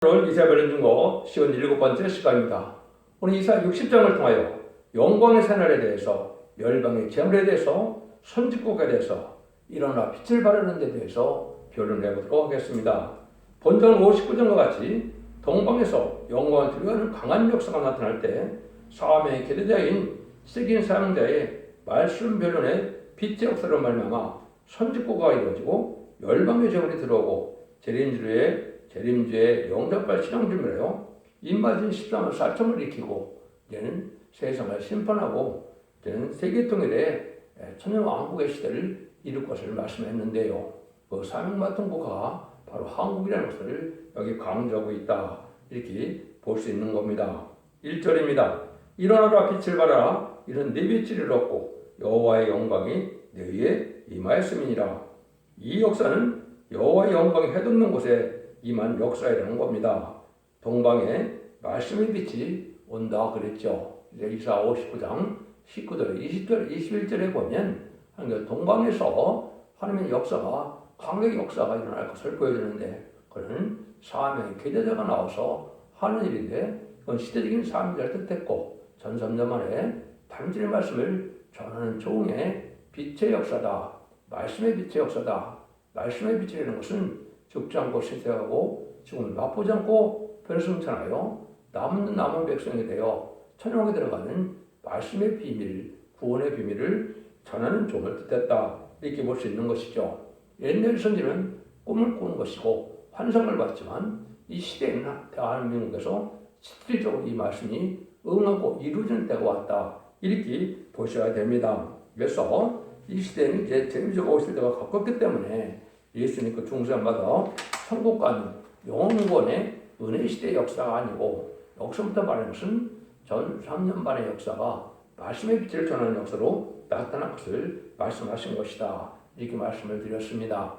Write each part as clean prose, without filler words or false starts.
오늘 이사야를 증거 57번째 시간입니다. 오늘 이사야 60장을 통하여 영광의 새날에 대해서, 열방의 재물에 대해서, 선지국에 대해서, 일어나 빛을 발하는 데 대해서 변론을 해보도록 하겠습니다. 본전 59장과 같이 동방에서 영광을 드러내는 강한 역사가 나타날 때 사명의 계대자인 세긴 사명자의 말씀 변론의 빛의 역사로 말미암아 선지국화가 이루어지고 열방의 재물이 들어오고 재림주의 영접할 신앙준비로요 입맞은 13만 4천을 일으키고 이제는 세상을 심판하고 이제는 세계통일의 천년왕국의 시대를 이룰 것을 말씀했는데요. 그 사명 맡은 국가가 바로 한국이라는 것을 여기 강조하고 있다, 이렇게 볼 수 있는 겁니다. 1절입니다. 일어나라 빛을 발하라. 이런 네 빛을 얻고 여호와의 영광이 네 위에 임하였음이니라. 이 역사는 여호와의 영광이 해돋는 곳에 임한 역사이라는 겁니다. 동방에 말씀의 빛이 온다 그랬죠. 이제 이사야 59장 19절, 20절, 21절에 보면 동방에서 하나님의 역사가, 강력의 역사가 일어날 것을 보여주는데, 그는 사명의 계대자가 나와서 하는 일인데, 그건 시대적인 사명자를 뜻했고 전선전 만에 단순히 말씀을 전하는 종의 빛의 역사다. 말씀의 빛의 역사다. 말씀의 빛이라는 것은 죽지 않고 쇠퇴하고 지금은 맛보지 않고 변성천하여 남은 백성이 되어 천국에 들어가는 말씀의 비밀, 구원의 비밀을 전하는 종을 뜻했다, 이렇게 볼 수 있는 것이죠. 옛날 선지는 꿈을 꾸는 것이고 환상을 봤지만 이 시대에는 대한민국에서 실질적으로 이 말씀이 응하고 이루어지는 때가 왔다, 이렇게 보셔야 됩니다. 그래서 이 시대는 이제 재림주가 오실 때가 가깝기 때문에 예수님 그 중생마다 천국 가는 영원의 은혜 시대의 역사가 아니고, 여기서부터 말하는 것은 전 3년 반의 역사가 말씀의 빛을 전하는 역사로 나타난 것을 말씀하신 것이다, 이렇게 말씀을 드렸습니다.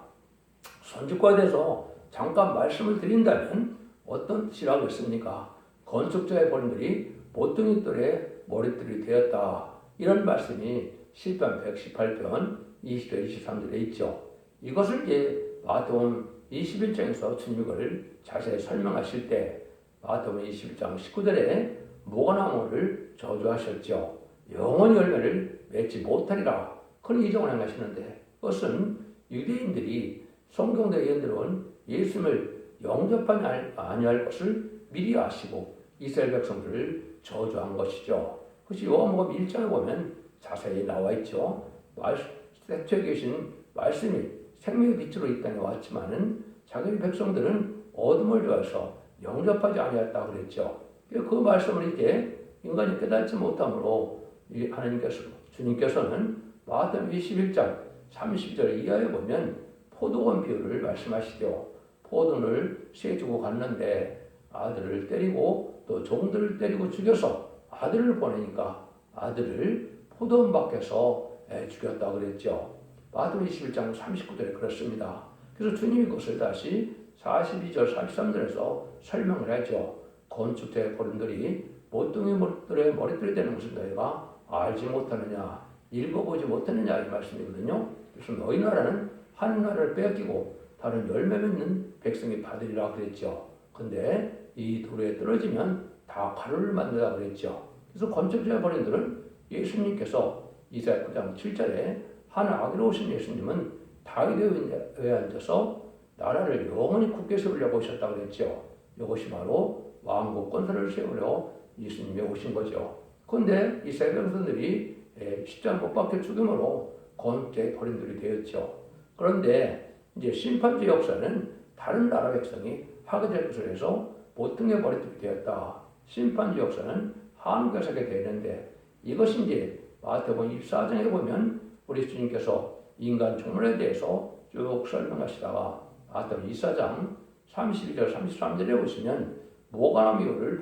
선지과에 대해서 잠깐 말씀을 드린다면 어떤 뜻이라고 했습니까? 건축자의 본인들이 보통의 뜰에 머리뜰이 되었다, 이런 말씀이 시편 118편 20절 23절에 있죠. 이것을 이제 마태복음 21장에서 주님을 자세히 설명하실 때 마태복음 21장 19절에 모가나무를 저주하셨죠. 영원히 열매를 맺지 못하리라, 그런 이정을 행하시는데, 그것은 유대인들이 성경대 예언대로는 예수님을 영접하지 아니할 것을 미리 아시고 이스라엘 백성들을 저주한 것이죠. 그것이 요한복음 1장에 보면 자세히 나와 있죠. 태초에 계신 말씀이 생명의 빛으로 이 땅에 왔지만은 자기 백성들은 어둠을 좋아해서 영접하지 아니했다 그랬죠. 그 말씀을 이제 인간이 깨닫지 못함으로 주님께서는 마태복음 21장 30절 이하에 보면 포도원 비유를 말씀하시죠. 포도를 쇠주고 갔는데 아들을 때리고 또 종들을 때리고 죽여서 아들을 보내니까 아들을 포도원 밖에서 죽였다 그랬죠. 마태복음 21장 39절에 그렇습니다. 그래서 주님이 그것을 다시 42절 43절에서 설명을 하죠. 건축자의 본인들이 모퉁이들의 머리털이 되는 것을 너희가 알지 못하느냐, 읽어보지 못하느냐, 이 말씀이거든요. 그래서 너희 나라는 한 나라를 빼앗기고 다른 열매 맺는 백성이 받으리라 그랬죠. 근데 이 돌에 떨어지면 다 가루를 만들라 그랬죠. 그래서 건축자의 본인들은 예수님께서 이사야 9장 7절에 한 아기로 오신 예수님은 다윗의 위에 앉아서 나라를 영원히 굳게 세우려고 오셨다고 그랬죠. 이것이 바로 왕국 건설을 세우려 예수님이 오신 거죠. 그런데 이스라엘 백성들이 십자가 못 박혀 죽음으로 건축자의 버림들이 되었죠. 그런데 이제 심판주 역사는 다른 나라 백성이 하게 될 것을 해서 모퉁이의 머리털이 되었다. 심판주 역사는 한국에서 하게 되는데, 이것이 이제 마태복음 24장에 보면 우리 주님께서 인간 종말에 대해서 쭉 설명하시다가 마태복음 24장 32절 33절에 보시면 모가나무 비유를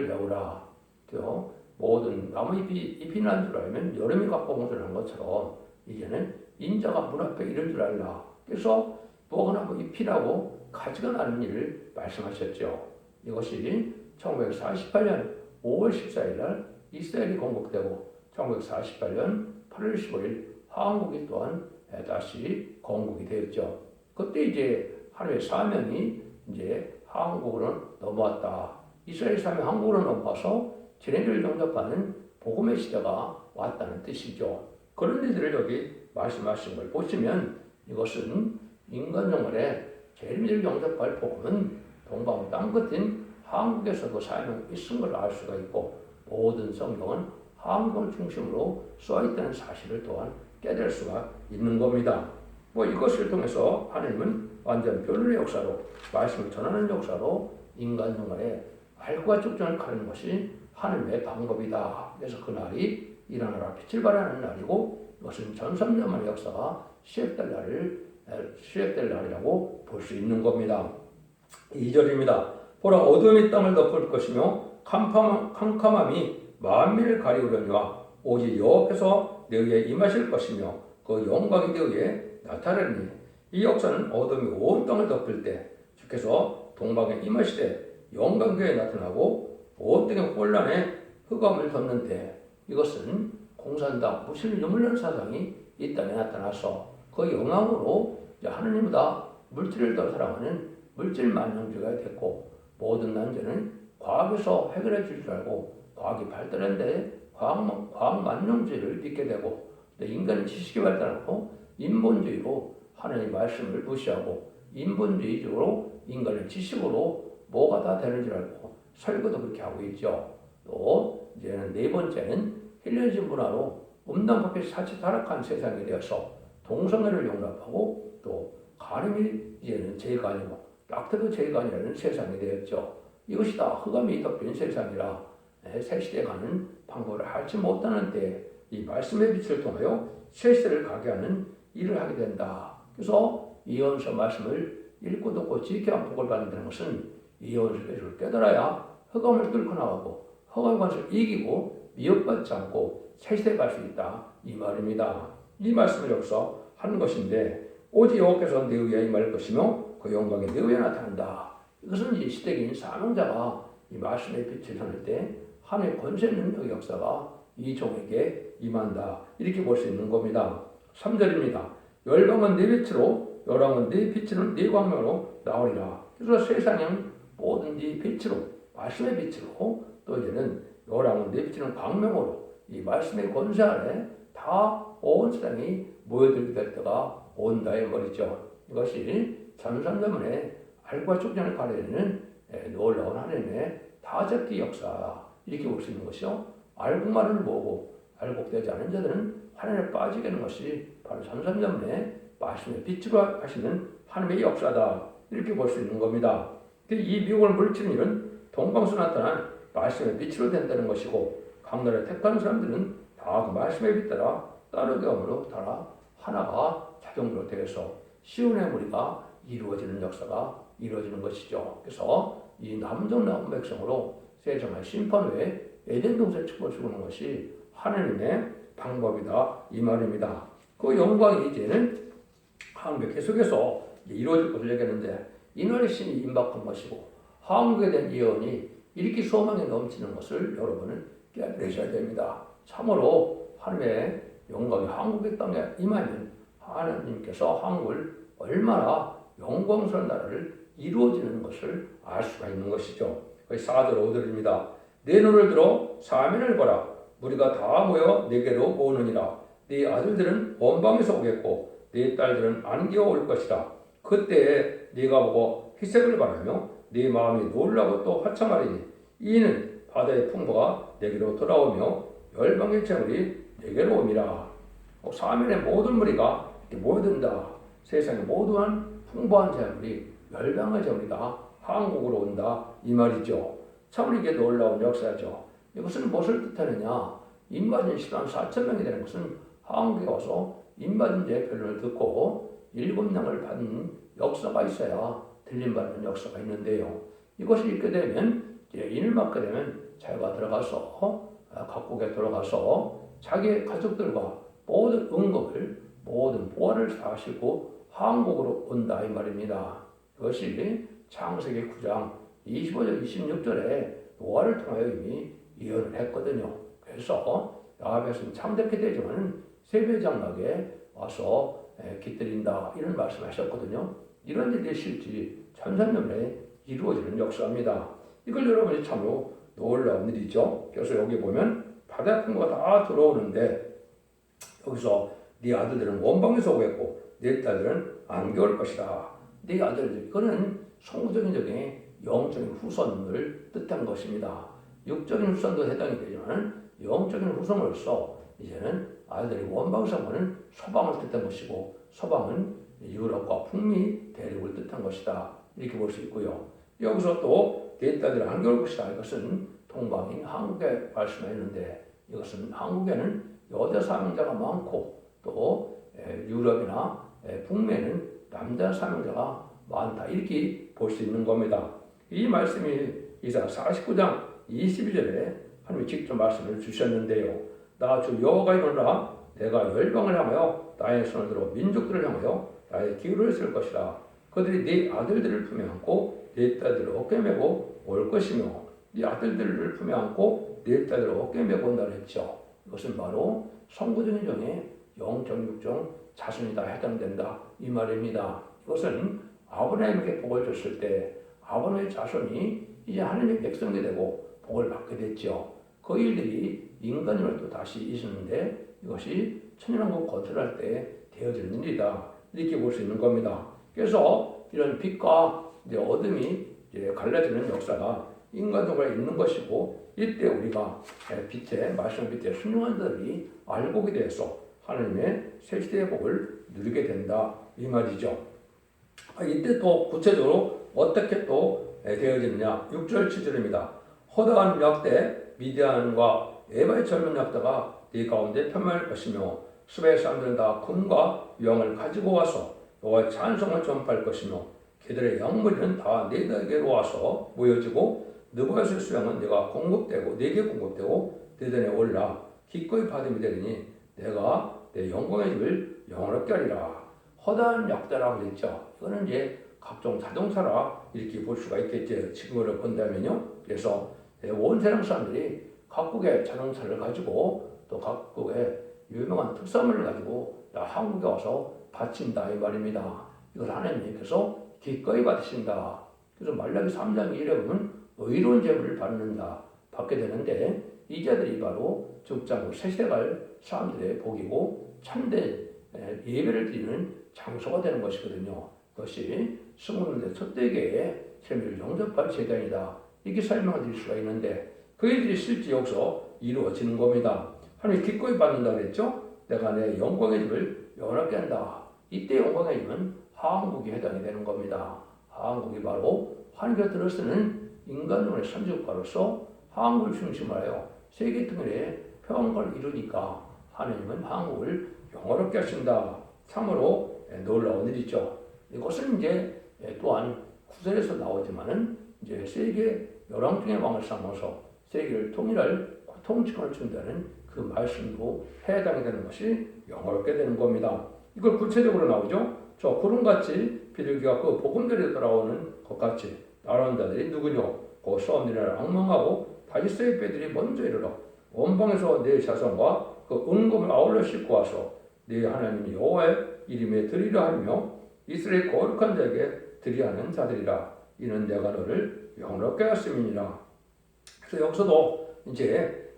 배우라. 또 모든 나무 잎이 난 줄 알면 여름이 갖고 온 것을 한 것처럼 이제는 인자가 문 앞에 이를 줄 알라. 그래서 모가나무 잎이라고 가지가 나는 일을 말씀하셨죠. 이것이 1948년 5월 14일 날 이스라엘이 건국되고 1948년 8월 15일 한국이 또한 다시 건국이 되었죠. 그때 이제 하나님의 사명이 이제 한국으로 넘어왔다. 이스라엘 사람이 한국으로 넘어와서 지네들을 영접하는 복음의 시대가 왔다는 뜻이죠. 그런 일들을 여기 말씀하신 걸 보시면 이것은 인간 정말에 재림을 영접할 복음은 동방 땅끝인 한국에서도 사용이 있은 걸 알 수가 있고 모든 성경은 한국을 중심으로 써있다는 사실을 또한 깨달을 수가 있는 겁니다. 이것을 통해서 하나님은 완전 변론의 역사로 말씀을 전하는 역사로 인간 생활에 알과 쭉전을 가는 것이 하나님의 방법이다. 그래서 그날이 일어나라 빛을 발하는 날이고 이것은 전삼년만의 역사가 시작될 날이라고 볼 수 있는 겁니다. 2절입니다. 보라 어둠이 땅을 덮을 것이며 캄캄함이 만민을 가리우려니와 오직 여호와께서 너희에 임하실 것이며 그 영광이 너희에 나타나리니 이 역사는 어둠이 온 땅을 덮을 때 주께서 동방에 임하시되 영광교에 나타나고 온 땅의 혼란에 흑암을 덮는 때 이것은 공산당 무신을 유물하는 사상이 이 땅에 나타나서 그 영향으로 하느님보다 물질을 더 사랑하는 물질 만능주의가 됐고 모든 난제는 과학에서 해결해 줄 줄 알고 과학이 발달했는데 과학 만능주의를 믿게 되고 인간의 지식이 발달하고 인본주의로 하나님의 말씀을 무시하고 인본주의적으로 인간의 지식으로 뭐가 다 되는 줄 알고 설교도 그렇게 하고 있죠. 또 이제는 네 번째는 헬레니즘 문화로 음란법이 사치 타락한 세상이 되어서 동성애를 용납하고 또 간음이 이제는 죄가 아니고 낙태도 죄가 아니라는 세상이 되었죠. 이것이 다 흑암이 덮인 세상이라 새 시대에 가는 방법을 알지 못하는 때 이 말씀의 빛을 통하여 새 시대를 가게 하는 일을 하게 된다. 그래서 이언서 말씀을 읽고 듣고 지켜야 복을 받는다는 것은 이언서를 깨달아야 흑암을 뚫고 나가고 흑암의 관을 이기고 미혹받지 않고 새 시대에 갈 수 있다. 이 말입니다. 이 말씀을 여기서 하는 것인데 오직 여호와께서 내 위에 임할 것이며 그 영광이 내 위에 나타난다. 이것은 이 시대인 사명자가 이 말씀의 빛을 전할 때 하나님의 권세 능력 역사가 이 종에게 임한다. 이렇게 볼 수 있는 겁니다. 3절입니다. 열방은 네 빛으로 열왕은 네 빛으로 네 광명으로 나오리라. 그래서 세상은 모든 네 빛으로 말씀의 빛으로 또 이제는 열왕은 네 빛으로 광명으로 이 말씀의 권세 아래 다 온 세상이 모여들게 될 때가 온다 이 말이죠. 이것이 전산자문의 알과 축전을 가려내는 놀라운 하나님의 다잡기 역사 이렇게 볼 수 있는 것이요. 알고만을 모으고 알곡되지 않은 자들은 하나님에 빠지게 하는 것이 바로 전산자문의 말씀의 빛으로 하시는 하나님의 역사다 이렇게 볼 수 있는 겁니다. 이 미혹을 물리치는 일은 동방수 나타난 말씀의 빛으로 된다는 것이고 각 나라에 택한 사람들은 다 그 말씀의 빛 따라 따르게 함으로 따라 하나가 자동으로 되어서 시온의 무리가 이루어지는 역사가 이루어지는 것이죠. 그래서 이 남정 남은 백성으로 세상의 심판 후에 에덴 동산을 축복해주는 것이 하나님의 방법이다 이 말입니다. 그 영광이 이제는 한국 계속해서 이루어질 것을 얘기하는데 이날의 신이 임박한 것이고 한국에 대한 예언이 이렇게 소망이 넘치는 것을 여러분은 깨달으셔야 됩니다. 참으로 하나님의 영광이 한국의 땅에 임하면 하나님께서 한국을 얼마나 영광스러운 나라를 이루어지는 것을 알 수가 있는 것이죠. 4절 5절입니다. 내 눈을 들어 사면을 보라. 무리가 다 모여 내게로 오느니라. 네 아들들은 원방에서 오겠고 네 딸들은 안겨올 올 것이라. 그때에 네가 보고 희색을 바라며 네 마음이 놀라고 또 화창하리니 이는 바다의 풍부가 내게로 돌아오며 열방의 재물이 내게로 옵니다. 사면의 모든 무리가 이렇게 모여든다. 세상의 모든 풍부한 재물이 열방의 재물이 다 한국으로 온다 이 말이죠. 참 이게 놀라운 역사죠. 이것은 무엇을 뜻하느냐? 인바진 시간 4,000명이 되는 것은 한국에 와서 인바진제의 변론을 듣고 7냥을 받는 역사가 있어야 들림받는 역사가 있는데요. 이것이 있게 되면 인을 맡게 되면 자기가 들어가서 각국에 들어가서 자기의 가족들과 모든 응급을 모든 보안을 다 하시고 한국으로 온다 이 말입니다. 이것이 창세기 9장 25절 26절에 노아를 통하여 이미 예언을 했거든요. 그래서 야합에서는 참되게 되지만 세배장막에 와서 깃들인다 이런 말씀하셨거든요. 이런 일이 실지 천산년에 이루어지는 역사입니다. 이걸 여러분이 참으로 놀라운 일이죠. 그래서 여기 보면 바다 풍부가 다 들어오는데 여기서 네 아들들은 원방에서 오겠고 네 딸들은 안개 올 것이다. 네 아들들, 이거는 성부적인 적인 영적인 후손을 뜻한 것입니다. 육적인 후손도 해당이 되지만 영적인 후손으로서 이제는 아들들이 원방에서 오는 서방을 뜻한 것이고 서방은 유럽과 북미 대륙을 뜻한 것이다. 이렇게 볼 수 있고요. 여기서 또 네 딸들은 안개 올 것이다. 이것은 동방인 한국에 말씀했는데 이것은 한국에는 여자 사명자가 많고 또 유럽이나 북미에는 남자 사명자가 많다. 이렇게 볼 수 있는 겁니다. 이 말씀이 이사 49장 22절에 하나님이 직접 말씀을 주셨는데요. 나 주 여호와가 이르노라 내가 열방을 향하여 나의 손을 들어 민족들을 향하여 나의 기울을 쓸 것이라. 그들이 네 아들들을 품에 안고 네 딸들을 어깨에 메고 올 것이며 네 아들들을 품에 안고 네 딸들을 어깨에 메고 온다 했죠. 이것은 바로 성부적인 종의 영적 육종 자손이다 해당된다 이 말입니다. 이것은 아브라함에게 복을 줬을 때 아브라함의 자손이 이제 하나님의 백성이 되고 복을 받게 됐죠. 그 일들이 인간으로 또 다시 있었는데 이것이 천연왕국 건설할 때 되어지는 일이다 이렇게 볼 수 있는 겁니다. 그래서 이런 빛과 이제 어둠이 이제 갈라지는 역사가 인간적으로 있는 것이고 이때 우리가 빛의 말씀 빛의 순종한 자들이 알고게 되어서 하나님의 새 시대의 복을 누리게 된다 이 말이죠. 이때 또 구체적으로 어떻게 또 되어지느냐 6절 7절입니다. 허다한 역대 미디안과 에바의 젊은 역대가 네 가운데 편만할 것이며 수베의 사람들은 다 금과 유황을 가지고 와서 너와의 찬송을 전파할 것이며 그들의 양무리는 다 네게로 와서 모여지고 느보에서 수양은 내가 공급되고 네게 공급되고 네 전에 올라 기꺼이 받음이 되리니 내가 내 영광의 집을 영원롭게 하리라. 허다한 역대라고 했죠. 이거는 이제 각종 자동차라 이렇게 볼 수가 있겠죠. 지금으로 본다면요. 그래서 온 세상 사람들이 각국의 자동차를 가지고 또 각국의 유명한 특산물을 가지고 한국에 와서 바친다 이 말입니다. 이걸 하나님께서 기꺼이 받으신다. 그래서 말라기 3장 1에 보면 의로운 제물을 받게 되는데 이 자들이 바로 죽자고 세세갈 사람들의 복이고 참된 예배를 드리는 장소가 되는 것이거든요. 그것이 승훈의 첫대계의 세미를 영접할 재단이다. 이렇게 설명을 드릴 수가 있는데 그 일들이 실제 여기서 이루어지는 겁니다. 하나님 기꺼이 받는다 그랬죠? 내가 내 영광의 집을 영원하게 한다. 이때 영광의 집은 한국이 해당이 되는 겁니다. 한국이 바로 하나님께서 들어쓰는 인간의 선지국가로서 한국을 중심으로 하여 세계 통일의 평화를 이루니까 하나님은 한국을 영원롭게 하신다. 참으로 놀라운 일이죠. 이것은 이제 또한 구절에서 나오지만은 이제 세계 열왕중의 왕을 삼아서 세계를 통일할 통치권을 준다는 그 말씀도 해당이 되는 것이 영원롭게 되는 겁니다. 이걸 구체적으로 나오죠. 저 구름같이 비둘기가 그 복음대로 돌아오는 것 같이 나라는 자들이 누구뇨? 그 수험들이나 악망하고 다시스의 빼들이 먼저 이르러 원방에서 내 자손과 그 은금을 아울러 싣고 와서 네 하나님 여호와의 이름에 드리려 하며 이스라엘 거룩한 자에게 드리하는 자들이라. 이는 내가 너를 영원롭게 하심이니라. 그래서 여기서도 이제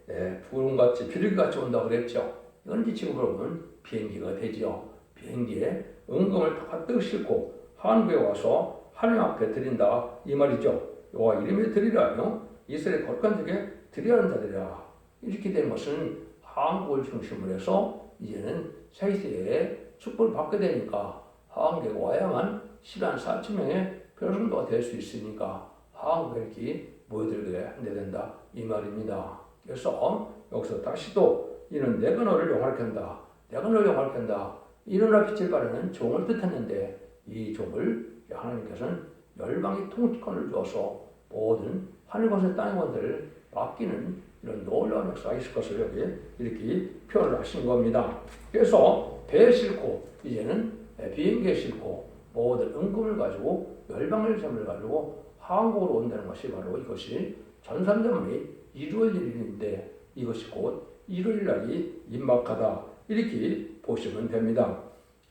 구름같이 비둘기같이 온다고 그랬죠. 이건 이제 지금으로 보면 비행기가 되지요. 비행기에 은금을 가득 싣고 한국에 와서 하나님 앞에 드린다 이 말이죠. 여호와 이름에 드리라며 이스라엘 거룩한 자에게 드리하는 자들이라. 이렇게 된 것은 한국을 중심으로 해서 이제는 세계에 축복을 받게 되니까 한국에 와야만 10만 4천 명의 표성도가 될 수 있으니까 한국에 이렇게 모여들게 된다 이 말입니다. 그래서 여기서 다시 또 이는 내가 너를 영화롭게 한다. 내가 너를 영화롭게 한다. 일어나 빛을 발하는 종을 뜻했는데 이 종을 하나님께서는 열방의 통치권을 주어서 모든 하늘 권세 땅의 권세를 맡기는 이런 놀라운 역사가 있을 것을 여기 이렇게 표현을 하신 겁니다. 그래서 배에 싣고 이제는 비행기에 싣고 모든 은금을 가지고 열방의 점을 가지고 한국으로 온다는 것이 바로 이것이 전산자문이 이루어질 일인데 이것이 곧 이루어질 날이 임박하다 이렇게 보시면 됩니다.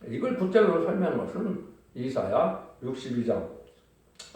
이걸 구체적으로 설명한 것은 이사야 62장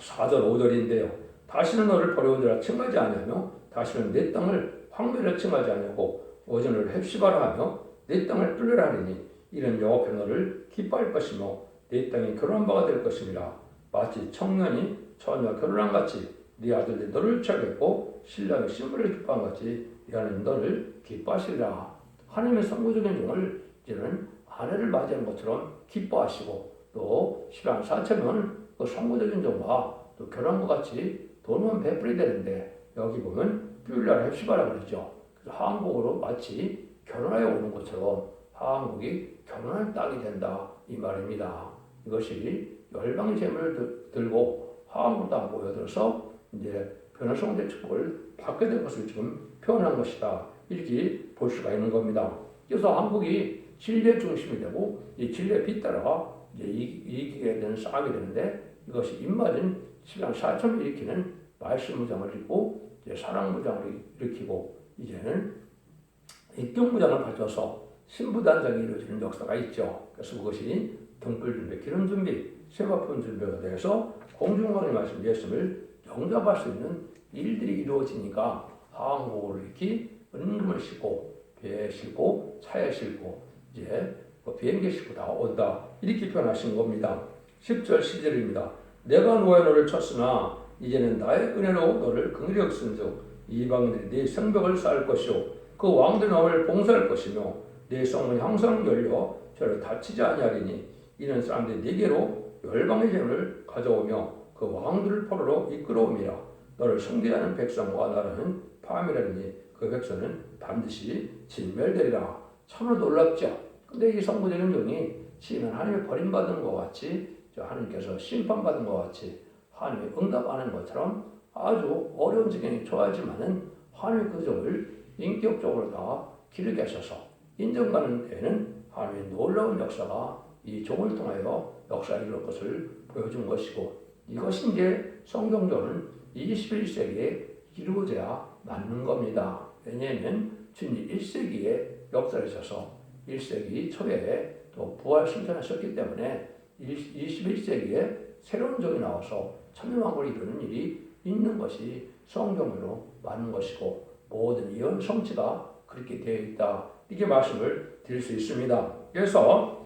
4절 5절인데요. 다시는 너를 버려오니라 칭하지 아니하며 다시는 내 땅을 황폐하라 칭하지 아니하고 오전을 헵시바라 하며 내 땅을 뚫으라 하리니 이는 여호와께서 너를 기뻐할 것이며 내 땅이 결혼한 바가 될 것이니라. 마치 청년이 처녀와 결혼한 같이 네 아들들이 너를 취하겠고 신랑이 신부를 기뻐한 같이 네 하나님 너를 기뻐하시리라. 하나님의 선구적인 종을 이제는 아내를 맞이하는 것처럼 기뻐하시고 또 시간 4천명은 그 선구적인 종과 또 결혼한 것 같이 돈은 베풀이 되는데 여기 보면 뷸라를 헵시바라 그러죠. 그래서 한국으로 마치 결혼하여 오는 것처럼 한국이 결혼할 땅이 된다 이 말입니다. 이것이 열방의 재물을 들고 한국으로 모여들어서 이제 변화성대 축복을 받게 될 것을 지금 표현한 것이다. 이렇게 볼 수가 있는 겁니다. 그래서 한국이 진리의 중심이 되고 이 진리에 뒤따라가 이제 이기게 되는 싸움이 되는데 이것이 입맞은 시간 4천을 일으키는 말씀 무장을 입고 이제 사랑 무장을 일으키고 이제는 입경 무장을 가져서 신부 단장이 이루어지는 역사가 있죠. 그래서 그것이 등불 준비, 기름 준비, 세마폰 준비가 돼서 공중왕의 말씀 예수를 영접할 수 있는 일들이 이루어지니까 한국으로 이렇게 은금을 싣고 배에 싣고 차에 싣고 이제 비행기에 싣고 다 온다 이렇게 표현하신 겁니다. 10절 11절입니다. 내가 노에 너를 쳤으나 이제는 나의 은혜로 너를 긍휼히 여기신즉 이방인들이 네 성벽을 쌓을 것이요 그 왕들이 너를 봉사할 것이며 네 성문이 항상 열려 저를 다치지 아니하리니 이는 사람들이 네게로 열방의 재물을 가져오며 그 왕들을 포로로 이끌어오미라. 너를 섬기하는 백성과 나라는 파멸하리니 그 백성은 반드시 진멸되리라. 참으로 놀랍죠. 근데 이 성부적인 종이 지금 하나님의 버림받은 것 같이 하나님께서 심판받은 것 같이 하나님의 응답하는 것처럼 아주 어려운 지경에 처하지만은 하나님의 그 종을 인격적으로 다 기르게 하셔서 인정받는 데에는 하나님의 놀라운 역사가 이 종을 통하여 역사를 이룰 것을 보여준 것이고 이것이 이제 성경적으로는 21세기에 이루어져야 맞는 겁니다. 왜냐하면 주님 1세기에 역사를 하셔서 1세기 초에 또 부활 승천하셨기 때문에 21세기에 새로운 종이 나와서 천년왕국을 이루는 일이 있는 것이 성경으로 맞는 것이고 모든 예언 성취가 그렇게 되어 있다. 이렇게 말씀을 드릴 수 있습니다. 그래서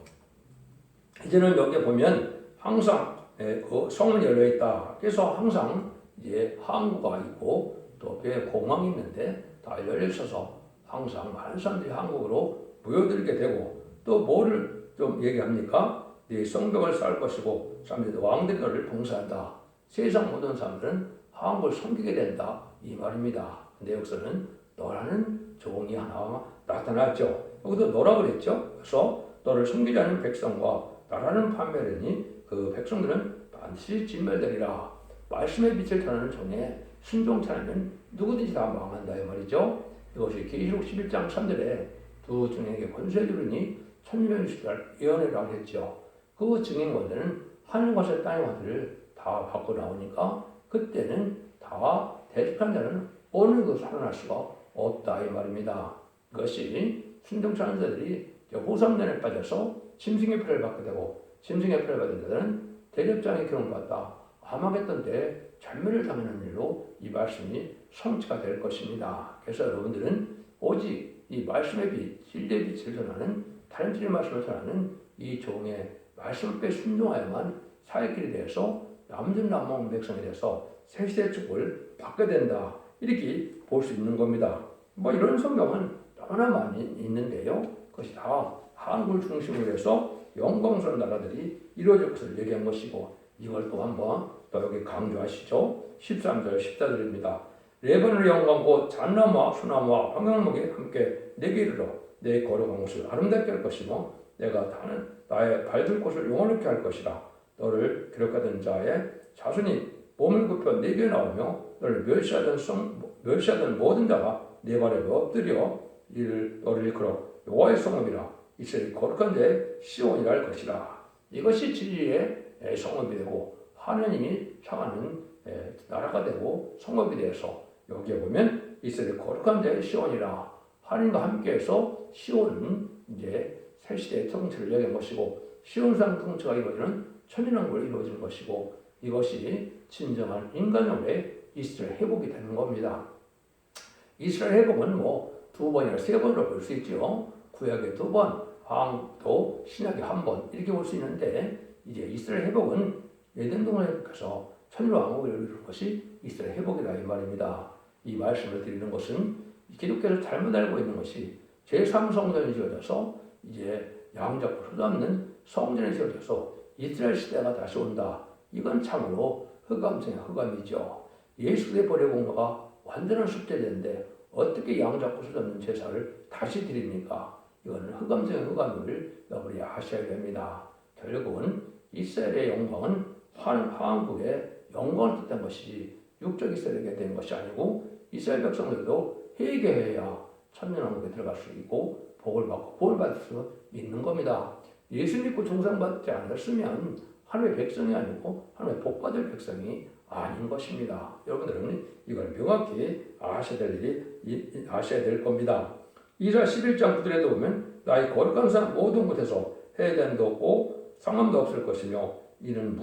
이제는 여기 보면 항상 그 성문이 열려 있다. 그래서 항상 이제 항구가 있고 또 배에 공항이 있는데 다 열려 있어서 항상 많은 사람들이 한국으로 모여들게 되고 또 뭐를 좀 얘기합니까? 네 성벽을 쌓을 것이고 사람들이 왕들이 너를 봉사한다. 세상 모든 사람들은 한국을 섬기게 된다. 이 말입니다. 근데 여기서는 너라는 종이 하나 나타났죠. 여기도 너라 그랬죠. 그래서 너를 섬기자는 백성과 나라는 판매하니 그 백성들은 반드시 진멸되리라. 말씀의 빛을 전하는 종에 순종치 않으면 누구든지 다 망한다 이 말이죠. 이것이 계시록 11장 3절에 두 증인에게 권세 주리니 천명이 수달 예언이라고 했죠. 그 증인 권세는 하늘과 땅의 권세를 다 받고 나오니까 그때는 다 대적한 자는 어느 그 살아날 수가 없다 이 말입니다. 그것이 순종치 않은 자들이 호성전에 빠져서 짐승의 표를 받게 되고 짐승의 표를 받은 자들은 대접장의 기름을 받다 아마겟돈 때 전멸을 당하는 일로 이 말씀이 성취가 될 것입니다. 그래서 여러분들은 오직 이 말씀의 빛, 진리의 빛을 전하는 다른 진리의 말씀을 전하는 이 종의 말씀에 순종하여만 사역길이 되어서 남전남몽 백성이 돼서 새시대 축복을 받게 된다. 이렇게 볼 수 있는 겁니다. 뭐 이런 성경은 너무나 많이 있는데요. 그것이 다 한국을 중심으로 해서 영광스러운 나라들이 이루어질 것을 얘기한 것이고 이걸 또 한번 또 여기 강조하시죠. 13절 14절입니다. 레바논의 영광 곧 잣나무와 소나무와 황양목이 함께 내게 이르러 내 거룩한 곳을 아름답게 할 것이며 내가 다는 나의 발들 곳을 영원하게 할 것이라. 너를 기록하던 자의 자손이 몸을 굽혀 내게 나오며 너를 멸시하던 모든 자가 내 발에 엎드려 너를 이끌어 여호와의 성읍이라 이스라엘 거룩한 자의 시온이라 할 것이라. 이것이 진리의 성읍이 되고 하나님이 향하는 나라가 되고 성읍이 되어서 여기에 보면 이스라엘 거룩한 자의 시온이라 하나님과 함께해서 시온은 이제 새 시대의 통치를 얘기한 것이고 시온산 통치가 이루어지는 천년왕국을 이루어지는 것이고 이것이 진정한 인간형의 이스라엘 회복이 되는 겁니다. 이스라엘 회복은 뭐 두 번이나 세 번으로 볼 수 있죠. 구약에 두 번, 또 신약에 한 번 이렇게 볼 수 있는데 이제 이스라엘 회복은 에덴 동산에서 천일왕국을 이루는 것이 이스라엘 회복이다 이 말입니다. 이 말씀을 드리는 것은 기독교를 잘못 알고 있는 것이 제3성전이 지어져서 이제 양잡고 쏟아없는 성전이 지어져서 이스라엘 시대가 다시 온다. 이건 참으로 흑암성의 흑암이죠. 예수 그리스도의 보혈의 공로가 완전한 속죄되는데 어떻게 양잡고 쏟아없는 제사를 다시 드립니까? 이거는 흑암성의 흑암을 여러분이 아셔야 됩니다. 결국은 이스라엘의 영광은 황국의 영광을 뜻한 것이 육적 이스라엘에게 된 것이 아니고 이스라엘 백성들도 회개해야 천년왕국에 들어갈 수 있고 복을 받고 구원을 받을 수 있는 겁니다. 예수 믿고 종상받지 않았으면 하나님의 백성이 아니고 하나님의 복받을 백성이 아닌 것입니다. 여러분들은 이걸 명확히 아셔야 될 겁니다. 이사 11장 9절에도 보면 나의 거룩한 산 모든 곳에서 해변도 없고 상함도 없을 것이며 이는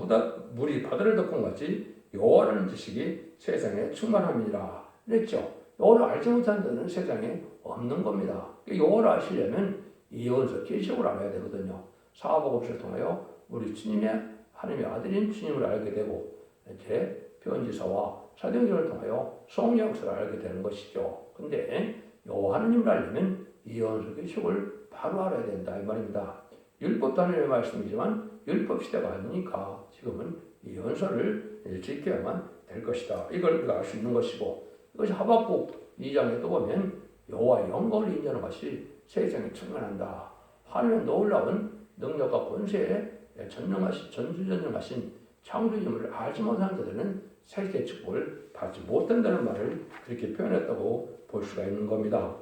물이 바다를 덮은 같이 여호와라는 지식이 세상에 충만함이라 그랬죠. 여호와를 알지 못하는 자는 세상에 없는 겁니다. 여호와를 아시려면 이언서 계시록을 알아야 되거든요. 사복음서를 통하여 우리 주님의 하나님의 아들인 주님을 알게 되고 이제 편지서와 사도행전을 통하여 성령 역사를 알게 되는 것이죠. 근데 여호와 하나님을 알려면 이언서 계시록을 바로 알아야 된다 이 말입니다. 율법도 하나님의 말씀이지만 율법 시대가 아니니까 지금은 이언서를 지켜야만 될 것이다. 이걸 우리가 알 수 있는 것이고 이것이 하박국 2장에 또 보면 여호와의 영광을 인정하는 것이 세상에 충만한다. 하늘의 놀라운 능력과 권세에 전주전능하신 창조주님을 알지 못하는 자들은 세계의 축복을 받지 못한다는 말을 그렇게 표현했다고 볼 수가 있는 겁니다.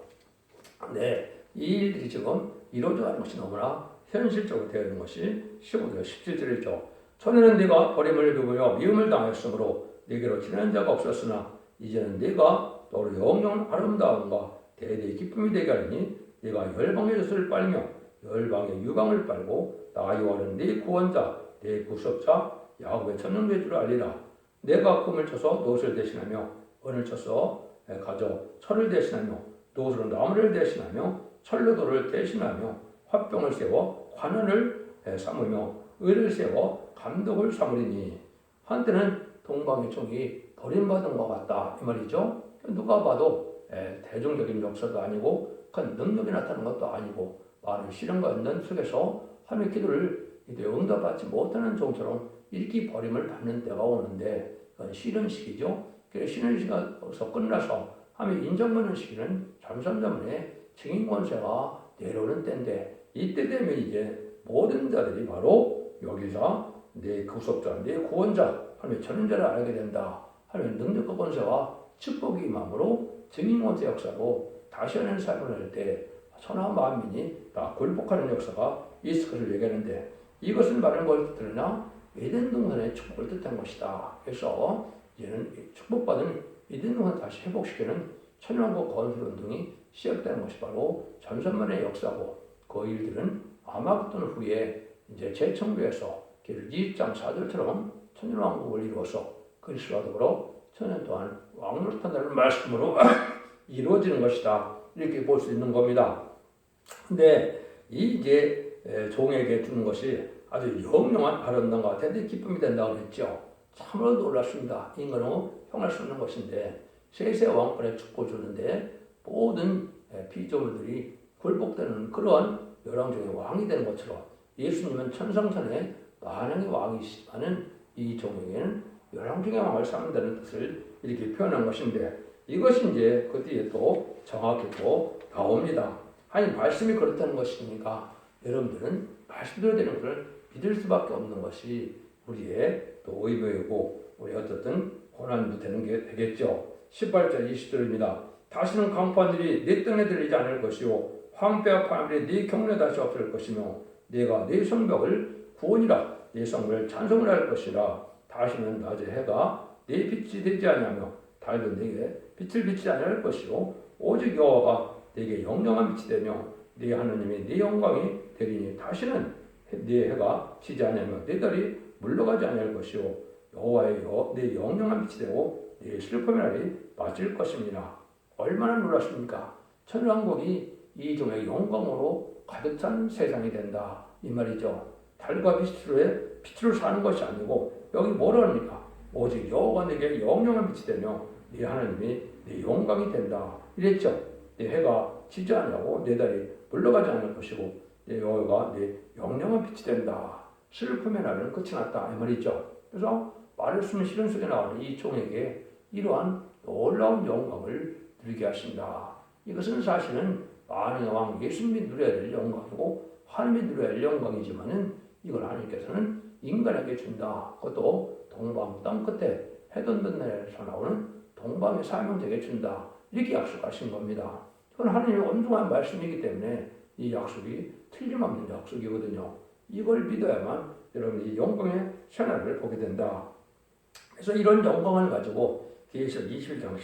네, 이 일들이 지금 이루어져가는 것이 너무나 현실적으로 되어 있는 것이 15절 17절이죠. 전에는 네가 버림을 입으며 미움을 당하였으므로 네게로 지내는 자가 없었으나 이제는 네가 너로 영영 아름다움과 대대의 기쁨이 되게 하리니 네가 열방의 젖을 빨며 열방의 유방을 빨고 나 여호와는 네 구원자 네 구속자 야곱의 천능된 줄 알리라. 내가 금을 쳐서 노옷을 대신하며 은을 쳐서 가져 철을 대신하며 노옷으로 나무를 대신하며 철로 돌을 대신하며 화병을 세워 관원을 삼으며 의를 세워 감독을 삼으리니 한때는 동방의 총이 버림받은 것 같다 이 말이죠. 누가 봐도 대중적인 역사도 아니고 큰 능력이 나타나는 것도 아니고 많은 시련과 연단 속에서 하나님의 기도를 응답받지 못하는 종처럼 이렇게 버림을 받는 때가 오는데 그건 쉬는 시기죠. 그래서 쉬는 시기가 끝나서 하나님 인정받는 시기는 잠잠자문에 증인 권세가 내려오는 때인데 이때 되면 이제 모든 자들이 바로 여기서 내 구속자, 내 구원자, 하나님의 전인자를 알게 된다. 하나님의 능력과 권세와 축복이 임함으로 증인 권세 역사로 다시 하는 삶을 할 때 천하 만민이 다 굴복하는 역사가 있을 것을 얘기하는데 이것은 말하는 걸 들으나 에덴 동산의 축복을 뜻한 것이다. 그래서 이제는 축복받은 에덴 동산을 다시 회복시키는 천연왕국 건설 운동이 시작되는 것이 바로 전선만의 역사고 그 일들은 아마겟돈 후에 이제 재청교에서 20장 4절처럼 천연왕국을 이루어서 그리스도와 더불어 천년 동안 왕노릇한다는 말씀으로 이루어지는 것이다. 이렇게 볼 수 있는 겁니다. 근데 이제 종에게 주는 것이 아주 영영한 아름다움과 대대 기쁨이 된다고 했죠. 참으로 놀랍습니다. 인간은 평할 수 없는 것인데 세세 왕권의 축복을 주는데 모든 피조물들이 굴복되는 그러한 열왕 중에 왕이 되는 것처럼 예수님은 천상천의 만왕의 왕이시지만은 이 종에게는 열왕 중의 왕을 삼는다는 뜻을 이렇게 표현한 것인데 이것이 이제 그 뒤에 또 정확히 또 나옵니다. 아니 말씀이 그렇다는 것이니까 여러분들은 말씀대로 되는 것을 믿을 수밖에 없는 것이 우리의 또 의무이고 우리 어떻든 고난도 되는 게 되겠죠. 18절 20절입니다. 다시는 강포한들이 네 땅에 들리지 않을 것이요 황폐와 파멸이 네 경륜에 다시 없을 것이며 네가 네 성벽을 구원이라 네 성을 찬송을 할 것이라 다시는 낮에 해가 네 빛이 되지 아니하며 달도 네게 빛을 비치지 아니할 것이요 오직 여호와가 네게 영영한 빛이 되며 네 하나님이 네 영광이 되리니 다시는 네 해가 지지 아니하며 네 달이 물러가지 아니할 것이요 여호와의 내 영영한 빛이 되고 내 슬픔의 날이 맞을 것입니다. 얼마나 놀랐습니까? 천왕국이 이종의 영광으로 가득 찬 세상이 된다 이 말이죠. 달과 빛으로 사는 것이 아니고 여기 뭐라 합니까? 오직 여호와가 내게 영영한 빛이 되며 네 하나님이 내 영광이 된다 이랬죠. 내 해가 지지 않냐고 내 달이 물러가지 않을 것이고 내 여호와가 내 영영한 빛이 된다. 슬픔의 날은 끝이 났다 이 말이죠. 그래서 말씀은 실현 속에 나오는 이 종에게 이러한 놀라운 영광을 누리게 하신다. 이것은 사실은 만왕의 왕 예수님이 누려야 될 영광이고 하나님이 누려야 할 영광이지만은 이걸 하나님께서는 인간에게 준다. 그것도 동방 땅 끝에 해돋는 날에서 나오는 동방의 사명자에게 준다. 이렇게 약속하신 겁니다. 그건 하나님의 엄중한 말씀이기 때문에 이 약속이 틀림없는 약속이거든요. 이걸 믿어야만 여러분이 영광의 생활을 보게 된다. 그래서 이런 영광을 가지고 계시록 21장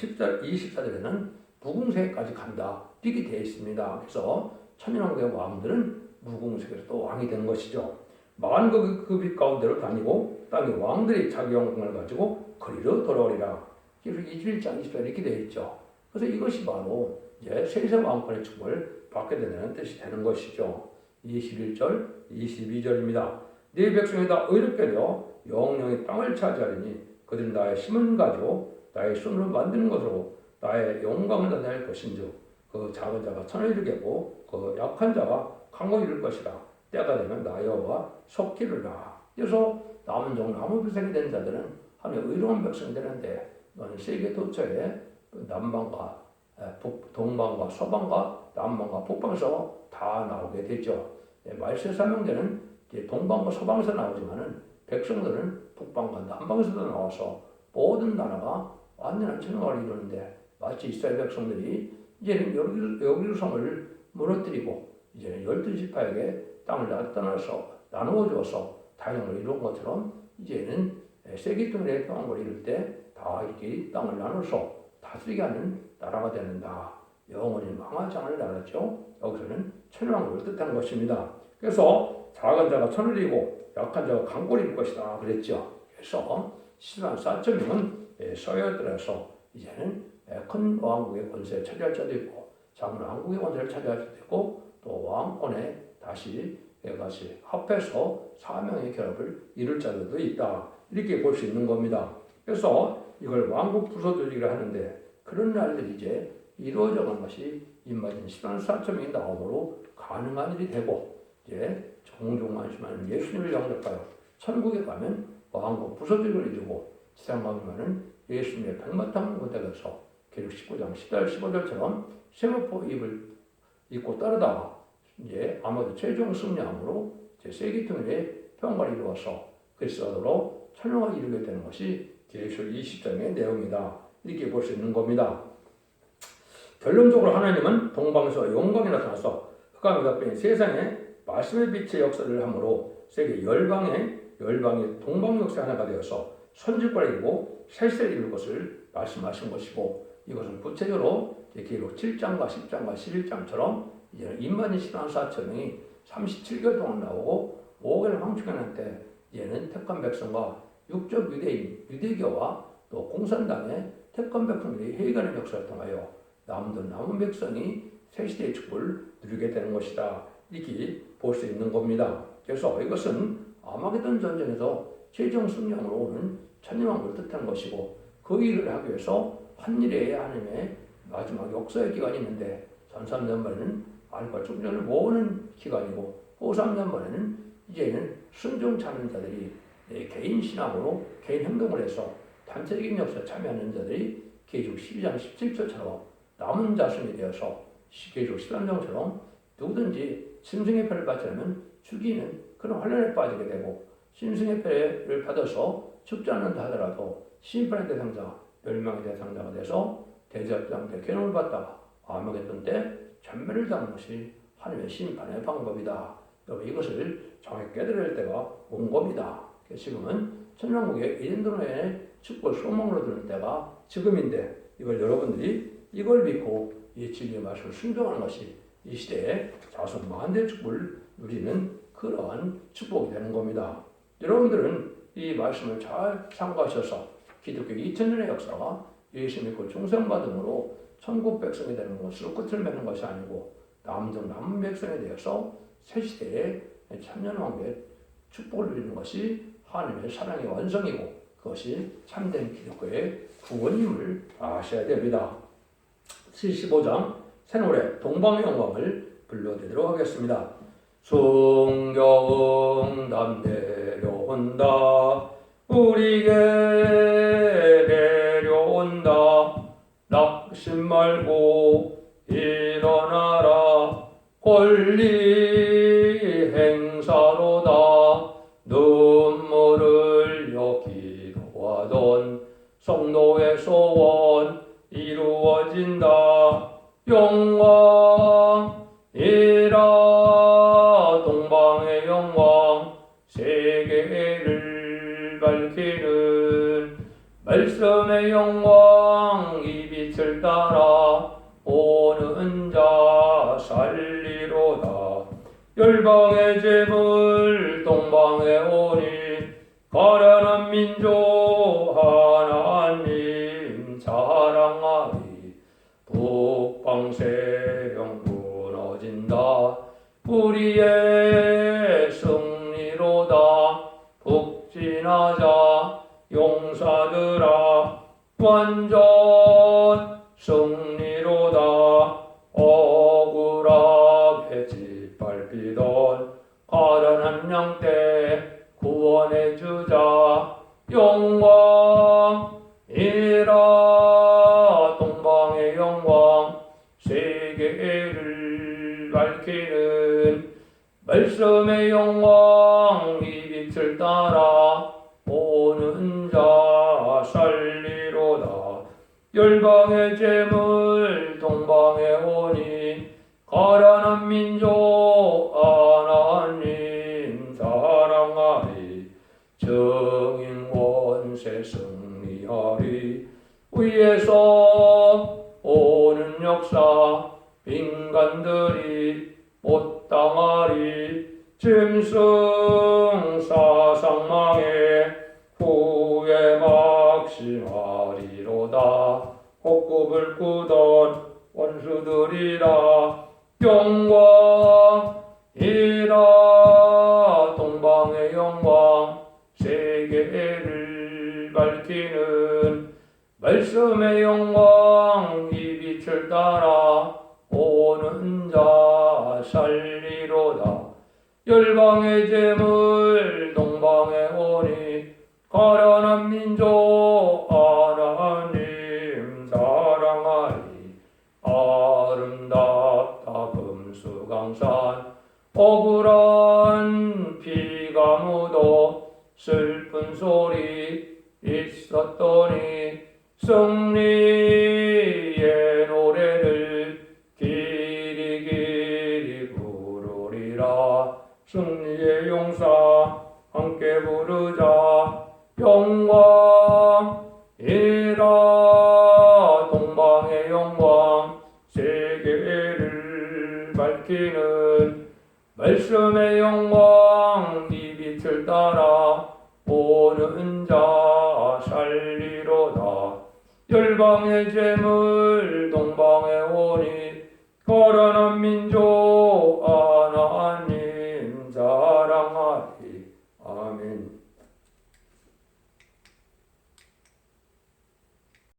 24절에는 무궁색까지 간다. 이렇게 되어 있습니다. 그래서 천년왕국의 왕들은 무궁색에서 또 왕이 되는 것이죠. 만국 그 빛 가운데로 다니고 땅의 왕들이 자기 영광을 가지고 거리로 돌아오리라. 그래서 21장 24절 이렇게 되어 있죠. 그래서 이것이 바로 이제 세세 왕권의 축복을 받게 되는 뜻이 되는 것이죠. 21절, 22절입니다. 네 백성이 다 의롭게 되어 영영의 땅을 차지하리니 그들은 나의 힘은 가지고 나의 손으로 만드는 것으로 나의 영광을 나타낼 것인즉 그 작은 자가 천을 이루겠고 그 약한 자가 강을 이룰 것이라. 때가 되면 나 여호와 속기르라. 그래서 남은 종 나무 불생이 된 자들은 하나님의 의로운 백성이 되는데 너는 세계 도처에 남방과 동방과 서방과 남방과 북방에서 다 나오게 되죠. 말세 사명제는 동방과 서방에서 나오지만은 백성들은 북방과 남방에서도 나와서 모든 나라가 완전한 천왕을 이루는데 마치 이스라엘 백성들이 이제는 여기루성을 무너뜨리고 이제는 12지파에게 땅을 나누어 주어서 다영을 이룬 것처럼 이제는 세계통일의 평화를 이룰 때 다 이렇게 땅을 나눠서 다스리게 하는 나라가 되는다. 영원히 망하지 않을 나라죠. 여기서는 천왕국을 뜻하는 것입니다. 그래서 작은 자가 천을 이루고 약한 자가 강골을 이룰 것이다 그랬죠. 그래서 시간 4.0은 서열들에서 이제는 큰 왕국의 권세를 차지할 자도 있고 작은 왕국의 권세를 차지할 자도 있고 또 왕권에 다시 합해서 사명의 결합을 이룰 자들도 있다. 이렇게 볼 수 있는 겁니다. 그래서 이걸 왕국 부서조직이라 하는데 그런 날들이 이제 이루어져 간 것이 임마진 10년 4점이 나오므로 가능한 일이 되고 이제 종종 안심하는 예수님을 영접하여 천국에 가면 왕국 부서조직을 이루고 지상 가면은 예수님의 백마탄 군대에서 계륵 19장 10절 15절처럼 세마포 입을 입고 따르다가 이제 아마도 최종 승리함으로 이제 세계통일의 평화를 이루어서 그리스도로 천왕을 이루게 되는 것이 계시록 20장의 내용이다. 이렇게 볼 수 있는 겁니다. 결론적으로 하나님은 동방에서 영광이 나타나서 흑암이 덮인 세상에 말씀의 빛의 역사를 함으로 세계 열방의 동방 역사 하나가 되어서 선지권을 이루고 세세를 이룰 것을 말씀하신 것이고 이것은 구체적으로 계시록 7장과 10장과 11장처럼 이제는 임마진 10만 4천 명이 37개월 동안 나오고 5개월 황충하는 때 이제는 택한 백성과 육적 유대교와 또 공산당의 택한 백성들이 회의하는 역사를 통하여 남은 백성이 새 시대의 축복을 누리게 되는 것이다. 이렇게 볼 수 있는 겁니다. 그래서 이것은 아마게돈 전쟁에서 최종 승리함으로 오는 천년왕국을 뜻하는 것이고 그 일을 하기 위해서 한 일에 하나님의 마지막 역사의 기간이 있는데 전 3년 만에는 알과 충전을 모으는 기간이고 후 3년 만에는 이제는 순종 찾는 자들이 개인 신앙으로 개인 행동을 해서 단체적인 역사에 참여하는 자들이 계시록 12장 17절처럼 남은 자손이 되어서 계시록 13장처럼 누구든지 심승의 패를 받지 않으면 죽이는 그런 환란에 빠지게 되고 심승의 패를 받아서 죽지 않는다 하더라도 심판의 대상자, 멸망의 대상자가 돼서 대접장 때 괴로움을 받다가 아마겟돈 때 전멸을 당하는 것이 하나님의 심판의 방법이다. 여러분 이것을 정확히 깨달을 때가 온 겁니다. 지금은 천왕국의 이den도로의 축복을 소망으로 드는 때가 지금인데 이걸 여러분들이 이걸 믿고 이 진리의 말씀을 순종하는 것이 이 시대에 자손 만대의 축복을 누리는 그러한 축복이 되는 겁니다. 여러분들은 이 말씀을 잘 참고하셔서 기독교 2000년의 역사가 예수 믿고 중생받음으로 천국 백성이 되는 것으로 끝을 맺는 것이 아니고 남중 남은 백성에 대해서 새 시대의 천년왕국의 축복을 누리는 것이 하나님의 사랑의 완성이고 그것이 참된 기독교의 구원임을 아셔야 됩니다. 75장 새 노래 동방의 영광을 불러드리도록 하겠습니다. 순경응 내려온다 우리에게 내려온다 낙심 말고 일어나라 권리 행사로다 눈물을 기도하던 성도의 소원 이루어진다 영광이라 동방의 영광 세계를 밝히는 말씀의 영광 이 빛을 따라 오는 자 살리로다 열방의 재물 동방에 오니 가련한 민족 하나님 자랑하리 북방 세력 무너진다 우리의 승리로다 북진하자 용사들아 완전 승리로다 억울하게 짓밟히던 가련한 양떼 구원해 주자 영광이라 동방의 영광 세계를 밝히는 말씀의 영광 이 빛을 따라 오는 자 살리로다 열방의 재물 동방에 오니 가련한 민족 하나님 사랑하리 정인 권세 승리하리 위에서 오는 역사 인간들이 못 당하리 짐승 사상망에 후에 막심하리로다 헛굽을 꾸던 원수들이라 영광이라 동방의 영광 세계를 밝히는 말씀의 영광 이 빛을 따라 오는 자 살리로다 열방의 재물 동방에 오니 가련한 민족 하나님 사랑하리 아름답다 금수강산 억울한 피가 묻어 슬픈 소리 있었더니 승리의 노래를 길이 부르리라 승리의 용사 함께 부르자 영광이라 동방의 영광 세계를 밝히는 말씀의 영광 이 빛을 따라 오는 자 살리로다 열방의 재물 동방에 오니 가련한 민족